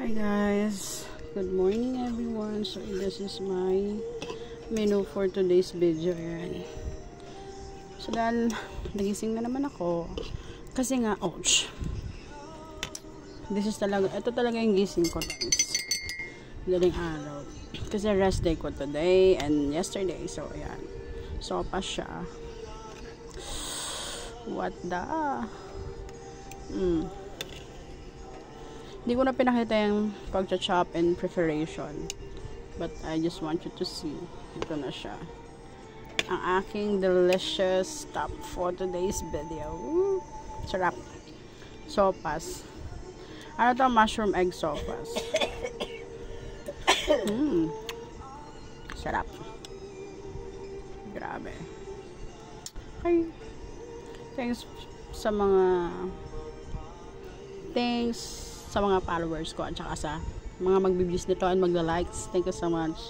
Hi guys, good morning everyone. So this is my menu for today's video. Ayan. So dahil nagising na naman ako kasi nga ouch, ito talaga yung gising ko guys, daling araw kasi rest day ko today and yesterday. So ayan, so pa siya, what the hindi ko na pinakita yung pag-chop and preparation, but I just want you to see. Ito na siya, ang aking delicious top for today's video. Sarap. Sopas. Ano to? Mushroom egg sopas. Sarap. Grabe. Okay. Thanks sa mga followers ko at saka sa mga magbibis nito and magla-likes. Thank you so much.